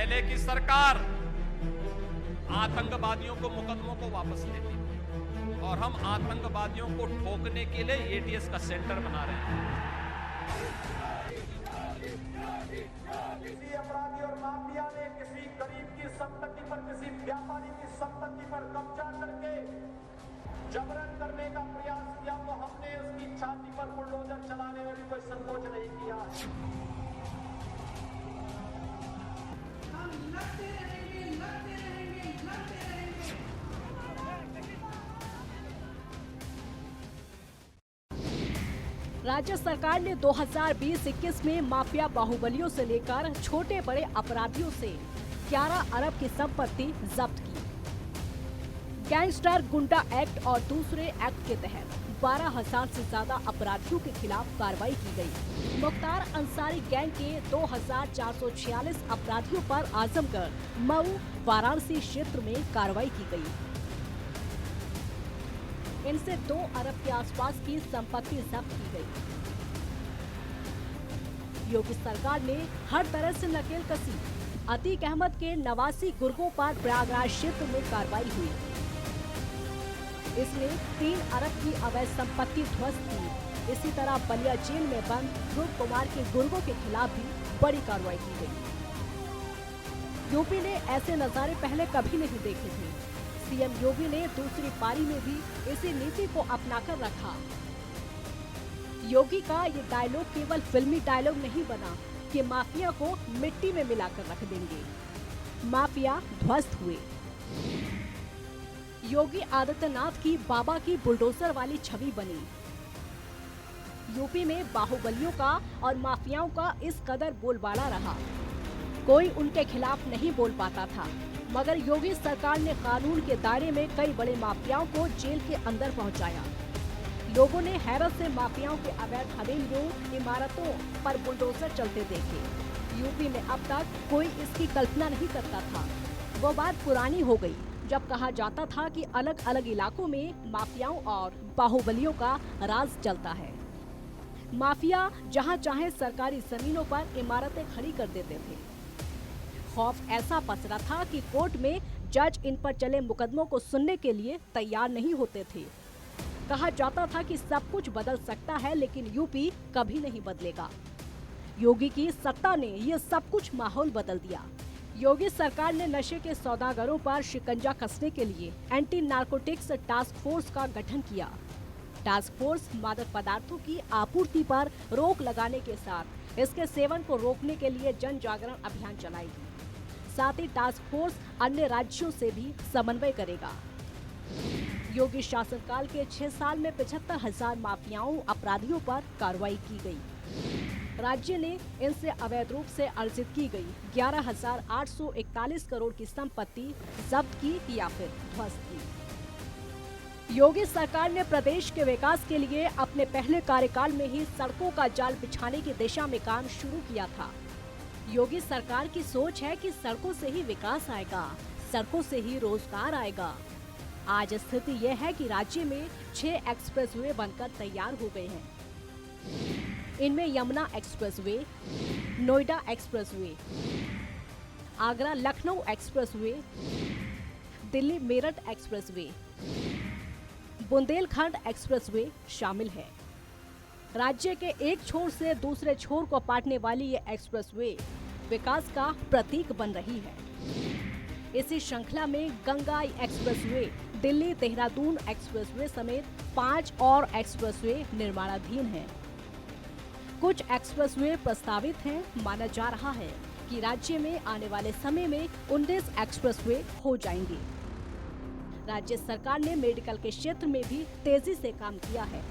पहले की सरकार आतंकवादियों को मुकदमों को वापस लेती थी और हम आतंकवादियों को ठोकने के लिए एटीएस का सेंटर बना रहे हैं। किसी अपराधी और माफिया ने किसी गरीब की संपत्ति पर, किसी व्यापारी की संपत्ति पर कब्जा करके जबरन करने का प्रयास किया तो हमने उसकी छाती पर बुलडोजर चलाने में भी कोई संकोच नहीं किया। हम लड़ते रहेंगे, लड़ते रहेंगे, लड़ते रहेंगे। राज्य सरकार ने 2020-21 में माफिया बाहुबलियों से लेकर छोटे बड़े अपराधियों से 11 अरब की संपत्ति जब्त की। गैंगस्टर गुंडा एक्ट और दूसरे एक्ट के तहत 12,000 से ज्यादा अपराधियों के खिलाफ कार्रवाई की गई। मुख्तार अंसारी गैंग के 2,446 अपराधियों पर आजमगढ़, मऊ, वाराणसी क्षेत्र में कार्रवाई की गई। इनसे 2 अरब के आसपास की संपत्ति जब्त की गई। योगी सरकार ने हर तरह से नकेल कसी। अतीक अहमद के 89 गुर्गों पर प्रयागराज क्षेत्र में कार्रवाई हुई। इसमें 3 अरब की अवैध संपत्ति ध्वस्त की। इसी तरह बलिया जेल में बंद ध्रुव कुमार के गुर्गों के खिलाफ भी बड़ी कार्रवाई की गई। यूपी ने ऐसे नजारे पहले कभी नहीं देखे थे। सीएम योगी ने दूसरी पारी में भी इसी नीति को अपनाकर रखा। योगी का ये डायलॉग केवल फिल्मी डायलॉग नहीं बना कि माफिया को मिट्टी में मिलाकर रख देंगे। माफिया ध्वस्त हुए। योगी आदित्यनाथ की बाबा की बुलडोजर वाली छवि बनी। यूपी में बाहुबलियों का और माफियाओं का इस कदर बोलबाला रहा। कोई उनके खिलाफ नहीं बोल पाता था, मगर योगी सरकार ने कानून के दायरे में कई बड़े माफियाओं को जेल के अंदर पहुंचाया। लोगों ने हैरत से माफियाओं के अवैध हवेलियों, इमारतों पर बुलडोजर चलते देखे। यूपी में अब तक कोई इसकी कल्पना नहीं करता था। वो बात पुरानी हो गई जब कहा जाता था कि अलग अलग इलाकों में माफियाओं और बाहुबलियों का राज चलता है। माफिया जहां चाहे सरकारी जमीनों पर इमारतें खड़ी कर देते थे। खौफ ऐसा पसरा था कि कोर्ट में जज इन पर चले मुकदमों को सुनने के लिए तैयार नहीं होते थे। कहा जाता था कि सब कुछ बदल सकता है, लेकिन यूपी कभी नहीं बदलेगा। योगी की सत्ता ने ये सब कुछ माहौल बदल दिया। योगी सरकार ने नशे के सौदागरों पर शिकंजा कसने के लिए एंटी नार्कोटिक्स टास्क फोर्स का गठन किया। टास्क फोर्स मादक पदार्थों की आपूर्ति पर रोक लगाने के साथ इसके सेवन को रोकने के लिए जन जागरण अभियान चलाएगी। साथ ही टास्क फोर्स अन्य राज्यों से भी समन्वय करेगा। योगी शासनकाल के 6 साल में 75,000 माफियाओं, अपराधियों पर कार्रवाई की गई। राज्य ने इनसे अवैध रूप से अर्जित की गई 11,841 करोड़ की संपत्ति जब्त की या फिर ध्वस्त की। योगी सरकार ने प्रदेश के विकास के लिए अपने पहले कार्यकाल में ही सड़कों का जाल बिछाने की दिशा में काम शुरू किया था। योगी सरकार की सोच है कि सड़कों से ही विकास आएगा, सड़कों से ही रोजगार आएगा। आज स्थिति यह है कि राज्य में 6 एक्सप्रेसवे बनकर तैयार हो गए हैं। इनमें Yamuna expressway, Noida expressway, Agra Lucknow expressway, Delhi Meerut expressway, Bundelkhand expressway शामिल है। राज्य के एक छोर से दूसरे छोर को पाटने वाली ये एक्सप्रेसवे विकास का प्रतीक बन रही है। इसी श्रृंखला में गंगा एक्सप्रेसवे, दिल्ली देहरादून एक्सप्रेसवे समेत 5 और एक्सप्रेसवे निर्माणाधीन हैं। कुछ एक्सप्रेसवे प्रस्तावित हैं। माना जा रहा है कि राज्य में आने वाले समय में 19 एक्सप्रेसवे हो जाएंगे। राज्य सरकार ने मेडिकल के क्षेत्र में भी तेजी से काम किया है।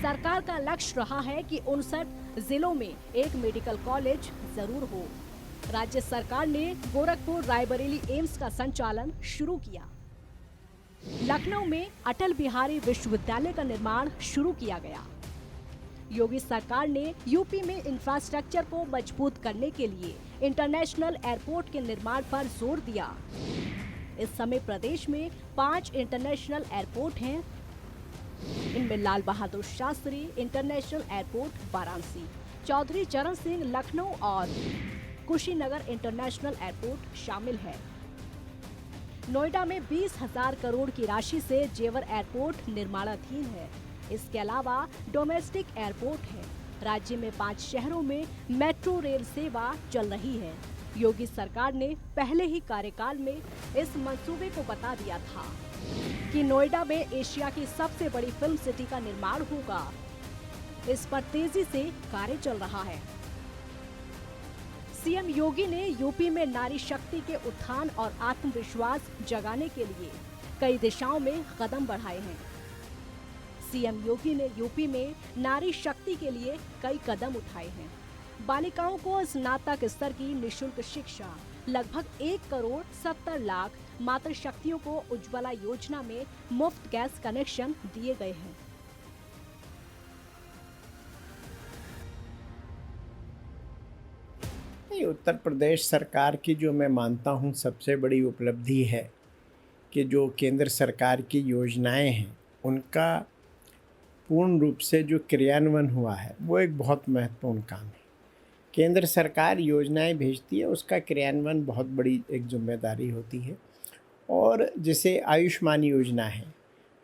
सरकार का लक्ष्य रहा है कि 59 जिलों में एक मेडिकल कॉलेज जरूर हो। राज्य सरकार ने गोरखपुर रायबरेली एम्स का संचालन शुरू किया। लखनऊ में अटल बिहारी विश्वविद्यालय का निर्माण शुरू किया गया। योगी सरकार ने यूपी में इंफ्रास्ट्रक्चर को मजबूत करने के लिए इंटरनेशनल एयरपोर्ट के निर्माण पर जोर दिया। इस समय प्रदेश में 5 इंटरनेशनल एयरपोर्ट हैं। इनमें लाल बहादुर शास्त्री इंटरनेशनल एयरपोर्ट वाराणसी, चौधरी चरण सिंह लखनऊ और कुशीनगर इंटरनेशनल एयरपोर्ट शामिल है। नोएडा में 20,000 करोड़ की राशि से जेवर एयरपोर्ट निर्माणाधीन है। इसके अलावा डोमेस्टिक एयरपोर्ट है। राज्य में 5 शहरों में मेट्रो रेल सेवा चल रही है। योगी सरकार ने पहले ही कार्यकाल में इस मंसूबे को बता दिया था कि नोएडा में एशिया की सबसे बड़ी फिल्म सिटी का निर्माण होगा। इस पर तेजी से कार्य चल रहा है। सीएम योगी ने यूपी में नारी शक्ति के उत्थान और आत्मविश्वास जगाने के लिए कई दिशाओं में कदम बढ़ाए हैं। सीएम योगी ने यूपी में नारी शक्ति के लिए कई कदम उठाए हैं। बालिकाओं को स्नातक स्तर की निःशुल्क शिक्षा, लगभग 1 करोड़ 70 लाख मातृशक्तियों को उज्ज्वला योजना में मुफ्त गैस कनेक्शन दिए गए हैं। उत्तर प्रदेश सरकार की जो मैं मानता हूं सबसे बड़ी उपलब्धि है कि जो केंद्र सरकार की योजनाएं हैं उनका पूर्ण रूप से जो क्रियान्वयन हुआ है वो एक बहुत महत्वपूर्ण काम है। केंद्र सरकार योजनाएं भेजती है, उसका क्रियान्वयन बहुत बड़ी एक जिम्मेदारी होती है। और जैसे आयुष्मान योजना है,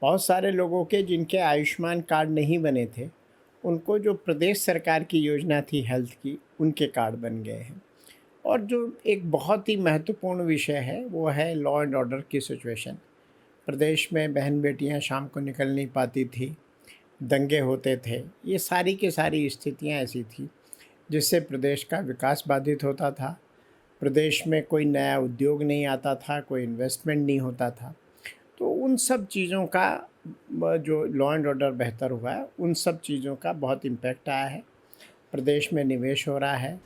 बहुत सारे लोगों के जिनके आयुष्मान कार्ड नहीं बने थे उनको जो प्रदेश सरकार की योजना थी हेल्थ की, उनके कार्ड बन गए हैं। और जो एक बहुत ही महत्वपूर्ण विषय है वो है लॉ एंड ऑर्डर की सिचुएशन। प्रदेश में बहन बेटियां शाम को निकल नहीं पाती थी, दंगे होते थे, ये सारी की सारी स्थितियां ऐसी थी जिससे प्रदेश का विकास बाधित होता था। प्रदेश में कोई नया उद्योग नहीं आता था, कोई इन्वेस्टमेंट नहीं होता था। तो उन सब चीज़ों का जो लॉ एंड ऑर्डर बेहतर हुआ है, उन सब चीज़ों का बहुत इम्पैक्ट आया है। प्रदेश में निवेश हो रहा है।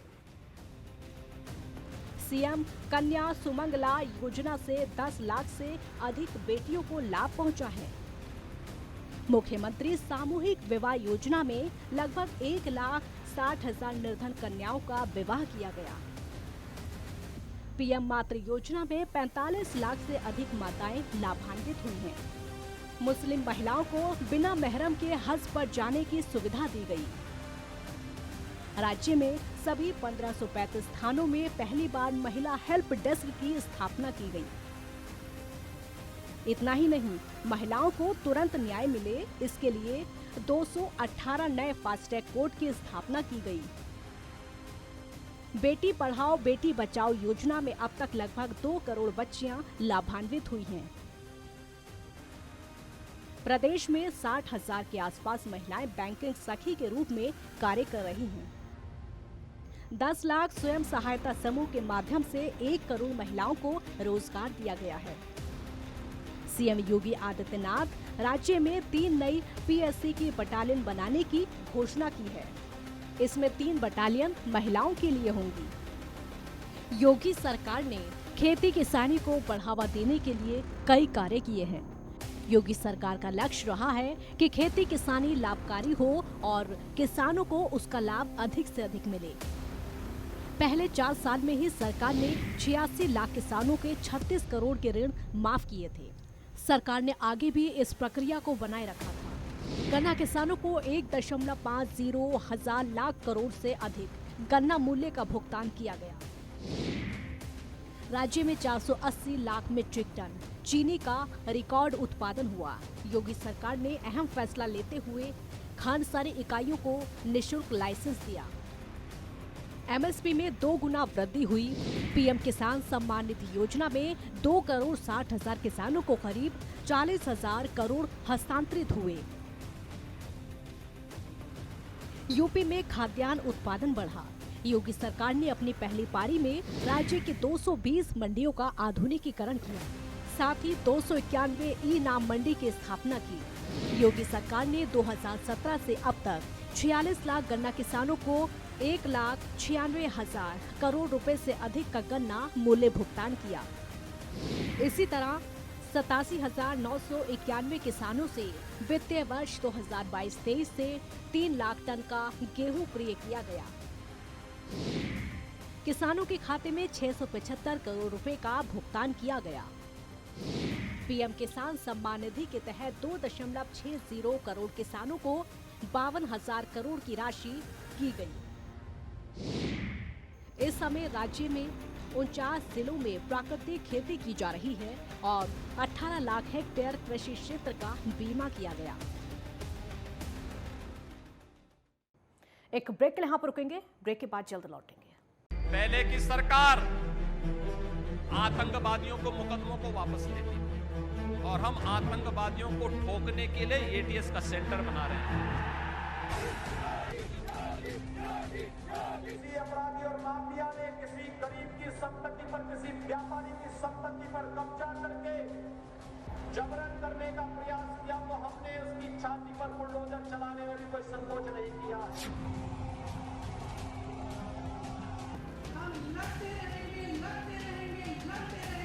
सीएम कन्या सुमंगला योजना से 10 लाख से अधिक बेटियों को लाभ पहुंचा है। मुख्यमंत्री सामूहिक विवाह योजना में लगभग 1,60,000 निर्धन कन्याओं का विवाह किया गया। पीएम मातृ योजना में 45 लाख से अधिक माताएं लाभान्वित हुई हैं। मुस्लिम महिलाओं को बिना महरम के हज पर जाने की सुविधा दी गई। राज्य में सभी 1535 थानों में पहली बार महिला हेल्प डेस्क की स्थापना की गई। इतना ही नहीं, महिलाओं को तुरंत न्याय मिले इसके लिए 218 नए फास्टैग कोड की स्थापना की गई। बेटी पढ़ाओ बेटी बचाओ योजना में अब तक लगभग 2 करोड़ बच्चियां लाभान्वित हुई हैं। प्रदेश में 60,000 के आसपास महिलाएं बैंकिंग सखी के रूप में कार्य कर रही हैं। 10 लाख स्वयं सहायता समूह के माध्यम से 1 करोड़ महिलाओं को रोजगार दिया गया है। सीएम योगी आदित्यनाथ राज्य में 3 नई पीएससी की बटालियन बनाने की घोषणा की है। इसमें 3 बटालियन महिलाओं के लिए होंगी। योगी सरकार ने खेती किसानी को बढ़ावा देने के लिए कई कार्य किए हैं। योगी सरकार का लक्ष्य रहा है कि खेती किसानी लाभकारी हो और किसानों को उसका लाभ अधिक से अधिक मिले। पहले 4 साल में ही सरकार ने 86 लाख किसानों के 36 करोड़ के ऋण माफ किए थे। सरकार ने आगे भी इस प्रक्रिया को बनाए रखा था। गन्ना किसानों को 1.50 हजार लाख करोड़ से अधिक गन्ना मूल्य का भुगतान किया गया। राज्य में 480 लाख मीट्रिक टन चीनी का रिकॉर्ड उत्पादन हुआ। योगी सरकार ने अहम फैसला लेते हुए खानसारी इकाइयों को निःशुल्क लाइसेंस दिया। एमएसपी में 2 गुना वृद्धि हुई। पीएम किसान सम्मान निधि योजना में 2 करोड़ 60 हजार किसानों को करीब 40,000 करोड़ हस्तांतरित हुए। यूपी में खाद्यान्न उत्पादन बढ़ा। योगी सरकार ने अपनी पहली पारी में राज्य की 220 मंडियों का आधुनिकीकरण किया। साथ ही 291 ई नाम मंडी की स्थापना की। योगी सरकार ने 2017 से अब तक 46 लाख गन्ना किसानों को 1,96,000 करोड़ रुपए से अधिक का गन्ना मूल्य भुगतान किया। इसी तरह 87,991 किसानों से वित्तीय वर्ष 2022-23 से 3 लाख टन का गेहूं क्रय किया गया। किसानों के खाते में 675 करोड़ रुपए का भुगतान किया गया। पीएम किसान सम्मान निधि के तहत 2.60 करोड़ किसानों को 52,000 करोड़ की राशि की गई। इस समय राज्य में 49 जिलों में प्राकृतिक खेती की जा रही है और 18 लाख हेक्टेयर कृषि क्षेत्र का बीमा किया गया। एक ब्रेक के लिए यहाँ पर रुकेंगे, ब्रेक के बाद जल्द लौटेंगे। पहले की सरकार आतंकवादियों को मुकदमों को वापस लेती थी और हम आतंकवादियों को ठोकने के लिए एटीएस का सेंटर बना रहे हैं। किसी अपराधी और माफिया ने किसी गरीब की संपत्ति पर, किसी व्यापारी की संपत्ति पर कब्जा करके जबरन करने का प्रयास किया तो हमने उसकी छाती पर बुलडोजर चलाने में भी कोई संकोच नहीं किया। हम लड़ते रहेंगे, लड़ते रहेंगे, लड़ते रहेंगे।